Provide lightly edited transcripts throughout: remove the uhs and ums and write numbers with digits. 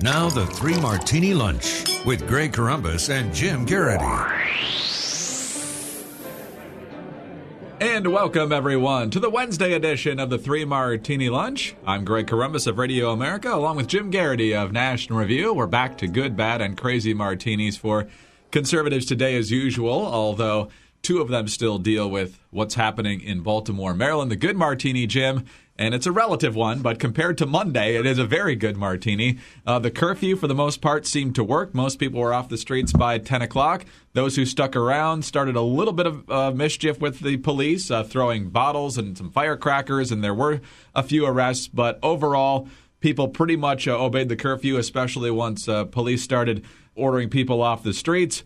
Now the Three Martini Lunch with Greg Corombos and Jim Geraghty. And welcome, everyone, to the Wednesday edition of the Three Martini Lunch. I'm Greg Corombos of Radio America, along with Jim Geraghty of National Review. We're back to good, bad, and crazy martinis for conservatives today as usual, although two of them still deal with what's happening in Baltimore, Maryland. The good martini, Jim, and it's a relative one, but compared to Monday, it is a very good martini. The curfew, for the most part, seemed to work. Most people were off the streets by 10 o'clock. Those who stuck around started a little bit of mischief with the police, throwing bottles and some firecrackers, and there were a few arrests. But overall, people pretty much obeyed the curfew, especially once police started ordering people off the streets.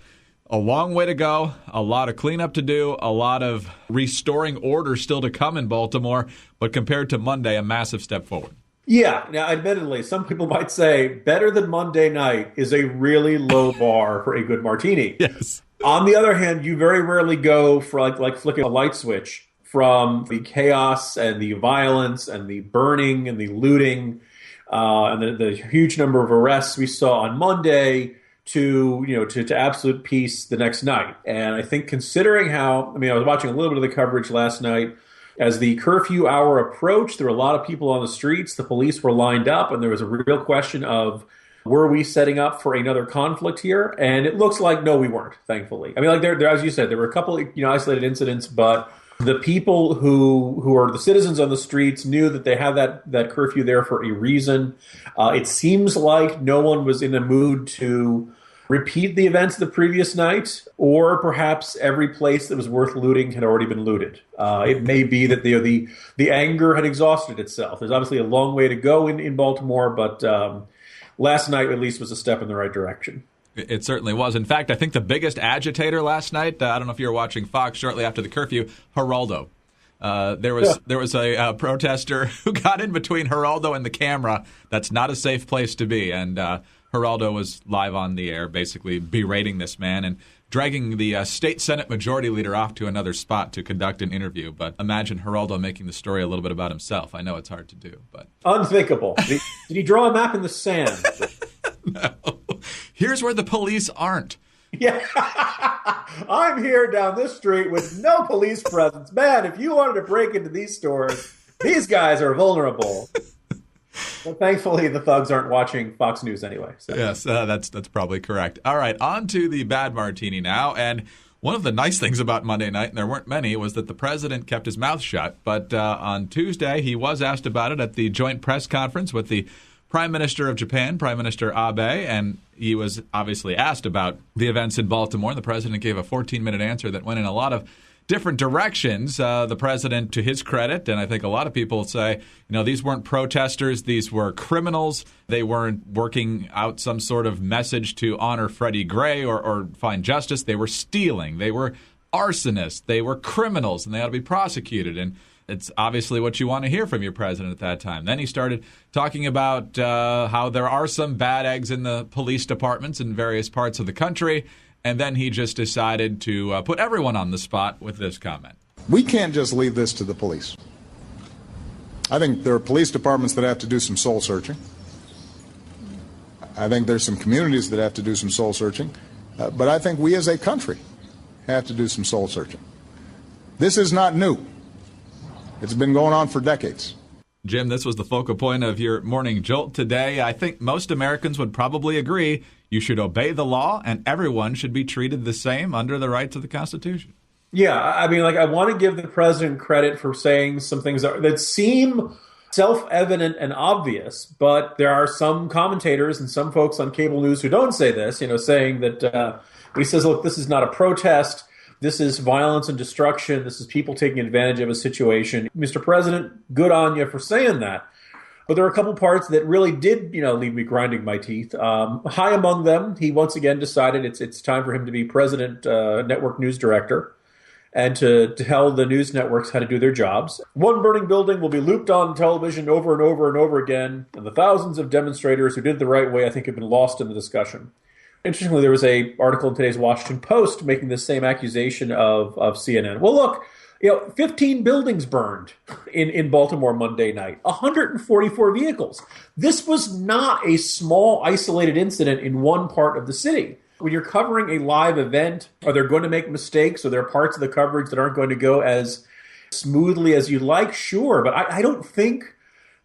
A long way to go, a lot of cleanup to do, a lot of restoring order still to come in Baltimore, but compared to Monday, a massive step forward. Yeah, now admittedly, some people might say better than Monday night is a really low bar for a good martini. Yes. On the other hand, you very rarely go for like flicking a light switch from the chaos and the violence and the burning and the looting and the huge number of arrests we saw on Monday to absolute peace the next night. And I think considering I was watching a little bit of the coverage last night. As the curfew hour approached, there were a lot of people on the streets. The police were lined up, and there was a real question of, were we setting up for another conflict here? And it looks like, no, we weren't, thankfully. I mean, like there, as you said, there were a couple isolated incidents, but the people who are the citizens on the streets knew that they had that curfew there for a reason. It seems like no one was in a mood to repeat the events of the previous night, or perhaps every place that was worth looting had already been looted. It may be that the anger had exhausted itself. There's obviously a long way to go in Baltimore, but last night at least was a step in the right direction. It certainly was. In fact, I think the biggest agitator last night, I don't know if you were watching Fox shortly after the curfew, Geraldo. There was a protester who got in between Geraldo and the camera. That's not a safe place to be. And Geraldo was live on the air, basically berating this man and dragging the state Senate majority leader off to another spot to conduct an interview. But imagine Geraldo making the story a little bit about himself. I know it's hard to do, but unthinkable. Did he draw a map in the sand? No. Here's where the police aren't. Yeah. I'm here down this street with no police presence. Man, if you wanted to break into these stores, these guys are vulnerable. But thankfully, the thugs aren't watching Fox News anyway. So. Yes, that's probably correct. All right, on to the bad martini now. And one of the nice things about Monday night, and there weren't many, was that the president kept his mouth shut. But on Tuesday, he was asked about it at the joint press conference with the Prime Minister of Japan, Prime Minister Abe, and he was obviously asked about the events in Baltimore. The president gave a 14-minute answer that went in a lot of different directions. The president, to his credit, and I think a lot of people say, these weren't protesters, these were criminals. They weren't working out some sort of message to honor Freddie Gray or find justice. They were stealing. They were arsonists. They were criminals, and they ought to be prosecuted. And it's obviously what you want to hear from your president at that time. Then he started talking about how there are some bad eggs in the police departments in various parts of the country. And then he just decided to put everyone on the spot with this comment. We can't just leave this to the police. I think there are police departments that have to do some soul searching. I think there's some communities that have to do some soul searching. But I think we as a country have to do some soul searching. This is not new. It's been going on for decades. Jim, this was the focal point of your morning jolt today. I think most Americans would probably agree you should obey the law and everyone should be treated the same under the rights of the Constitution. Yeah, I mean, I want to give the president credit for saying some things that seem self-evident and obvious, but there are some commentators and some folks on cable news who don't say this, saying that he says, look, this is not a protest. This is violence and destruction. This is people taking advantage of a situation. Mr. President, good on you for saying that. But there are a couple parts that really did, leave me grinding my teeth. High among them, he once again decided it's time for him to be president, network news director, and to tell the news networks how to do their jobs. One burning building will be looped on television over and over and over again, and the thousands of demonstrators who did it the right way, I think, have been lost in the discussion. Interestingly, there was an article in today's Washington Post making the same accusation of CNN. Well, look, 15 buildings burned in Baltimore Monday night, 144 vehicles. This was not a small, isolated incident in one part of the city. When you're covering a live event, are they going to make mistakes? Are there parts of the coverage that aren't going to go as smoothly as you'd like? Sure, but I don't think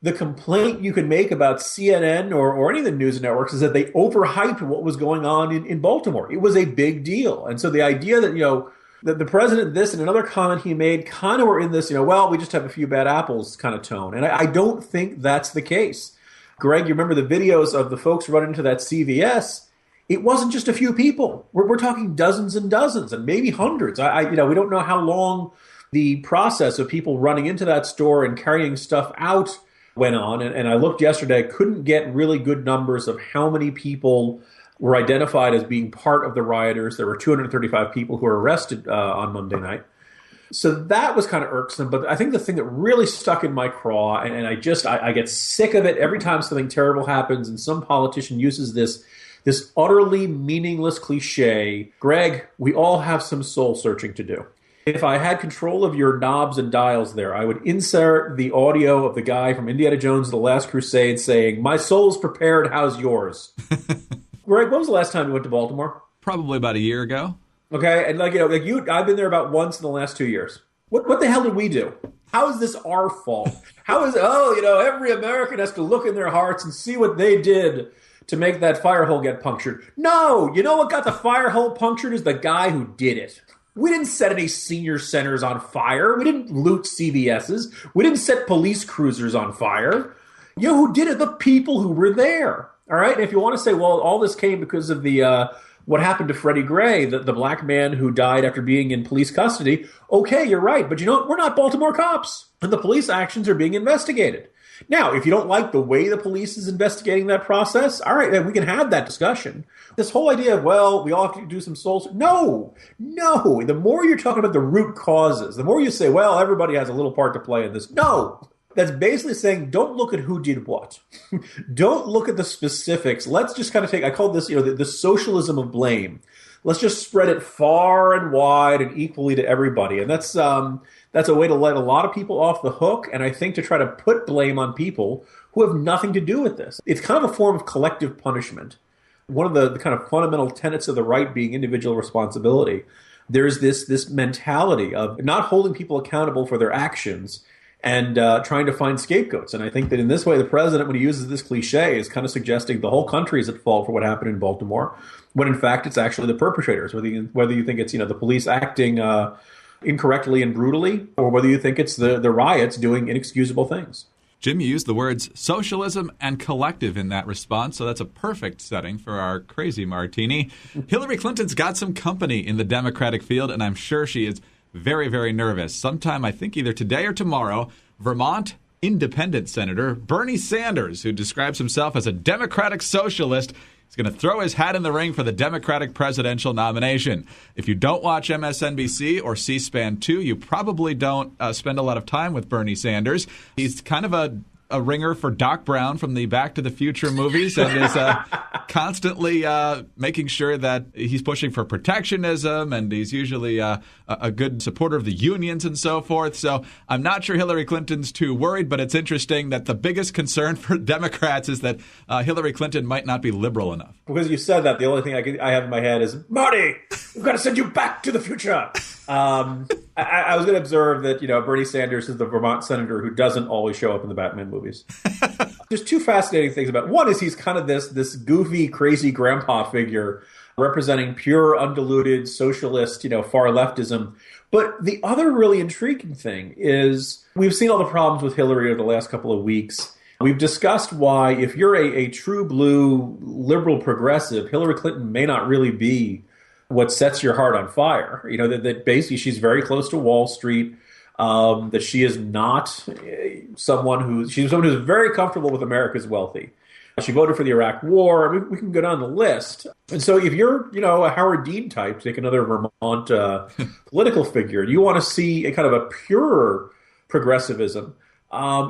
the complaint you can make about CNN or any of the news networks is that they overhyped what was going on in Baltimore. It was a big deal. And so the idea that, that the president, this and another comment he made kind of were in this, well, we just have a few bad apples kind of tone. And I don't think that's the case. Greg, you remember the videos of the folks running into that CVS? It wasn't just a few people. We're talking dozens and dozens and maybe hundreds. We don't know how long the process of people running into that store and carrying stuff out went on. And I looked yesterday, I couldn't get really good numbers of how many people were identified as being part of the rioters. There were 235 people who were arrested on Monday night. So that was kind of irksome. But I think the thing that really stuck in my craw, and I get sick of it every time something terrible happens and some politician uses this utterly meaningless cliche. Greg, we all have some soul searching to do. If I had control of your knobs and dials there, I would insert the audio of the guy from Indiana Jones and the Last Crusade saying, "My soul's prepared, how's yours?" Greg, when was the last time you went to Baltimore? Probably about a year ago. Okay, and I've been there about once in the last 2 years. What the hell did we do? How is this our fault? How is every American has to look in their hearts and see what they did to make that fire hole get punctured? No, you know what got the fire hole punctured is the guy who did it. We didn't set any senior centers on fire. We didn't loot CVS's. We didn't set police cruisers on fire. You know who did it? The people who were there. All right. And if you want to say, well, all this came because of the what happened to Freddie Gray, the black man who died after being in police custody. Okay, you're right. But we're not Baltimore cops. And the police actions are being investigated. Now, if you don't like the way the police is investigating that process, all right, we can have that discussion. This whole idea of, well, we all have to do some soul searching. No. The more you're talking about the root causes, the more you say, well, everybody has a little part to play in this. No. That's basically saying don't look at who did what. Don't look at the specifics. Let's just kind of I call this, the socialism of blame. Let's just spread it far and wide and equally to everybody. And that's a way to let a lot of people off the hook, and I think to try to put blame on people who have nothing to do with this. It's kind of a form of collective punishment. One of the kind of fundamental tenets of the right being individual responsibility. There's this mentality of not holding people accountable for their actions and trying to find scapegoats. And I think that in this way, the president, when he uses this cliche, is kind of suggesting the whole country is at fault for what happened in Baltimore, when in fact it's actually the perpetrators, whether you think it's the police acting incorrectly and brutally, or whether you think it's the riots doing inexcusable things. Jim, you used the words socialism and collective in that response, so that's a perfect setting for our crazy martini. Hillary Clinton's got some company in the Democratic field, and I'm sure she is very, very nervous. Sometime, I think either today or tomorrow, Vermont independent Senator Bernie Sanders, who describes himself as a Democratic socialist, is going to throw his hat in the ring for the Democratic presidential nomination. If you don't watch MSNBC or C-SPAN 2, you probably don't spend a lot of time with Bernie Sanders. He's kind of a ringer for Doc Brown from the Back to the Future movies and is constantly making sure that he's pushing for protectionism, and he's usually a good supporter of the unions and so forth. So I'm not sure Hillary Clinton's too worried, but it's interesting that the biggest concern for Democrats is that Hillary Clinton might not be liberal enough. Because you said that, the only thing I have in my head is, Marty, we've got to send you back to the future. I was going to observe that, Bernie Sanders is the Vermont senator who doesn't always show up in the Batman movies. There's two fascinating things about it. One is he's kind of this goofy, crazy grandpa figure representing pure, undiluted socialist, far leftism. But the other really intriguing thing is we've seen all the problems with Hillary over the last couple of weeks. We've discussed why if you're a true blue liberal progressive, Hillary Clinton may not really be what sets your heart on fire. That basically she's very close to Wall Street, that she is not someone who's very comfortable with America's wealthy. She voted for the Iraq War. I mean, we can go down the list. And so if you're, a Howard Dean type, take another Vermont political figure, you want to see a kind of a pure progressivism,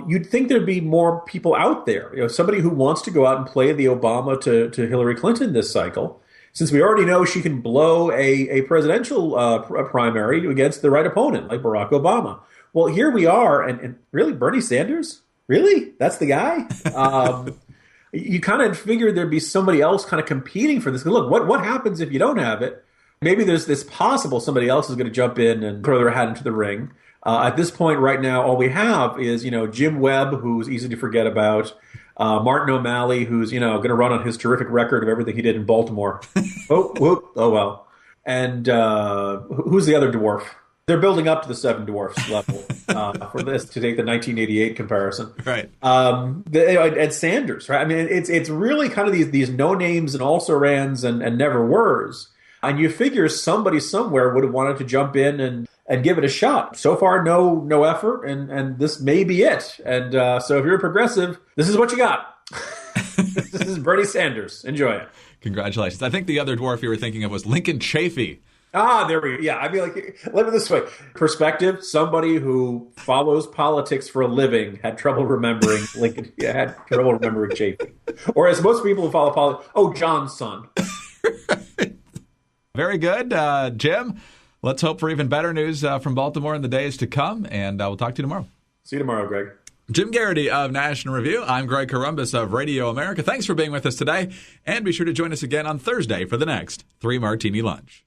you'd think there'd be more people out there. Somebody who wants to go out and play the Obama to Hillary Clinton this cycle. since we already know she can blow a presidential primary against the right opponent, like Barack Obama. Well, here we are, and really, Bernie Sanders? Really? That's the guy? You kind of figured there'd be somebody else kind of competing for this. Look, what happens if you don't have it? Maybe there's this possible somebody else is going to jump in and throw their hat into the ring. At this point right now, all we have is, Jim Webb, who's easy to forget about, Martin O'Malley, who's, going to run on his terrific record of everything he did in Baltimore. Oh well. And who's the other dwarf? They're building up to the Seven Dwarfs level for this to take the 1988 comparison. Right. Ed Sanders, right? I mean, it's really kind of these no names and also rans and never were's. And you figure somebody somewhere would have wanted to jump in and give it a shot. So far, no effort, and this may be it. And so if you're a progressive, this is what you got. This is Bernie Sanders. Enjoy it. Congratulations. I think the other dwarf you were thinking of was Lincoln Chafee. There we go. Yeah, I mean, let me this way. Perspective, somebody who follows politics for a living had trouble remembering Lincoln. Yeah, had trouble remembering Chafee. Or as most people who follow politics, John's son. Very good. Jim, let's hope for even better news from Baltimore in the days to come, and we'll talk to you tomorrow. See you tomorrow, Greg. Jim Geraghty of National Review. I'm Greg Corombos of Radio America. Thanks for being with us today, and be sure to join us again on Thursday for the next 3 Martini Lunch.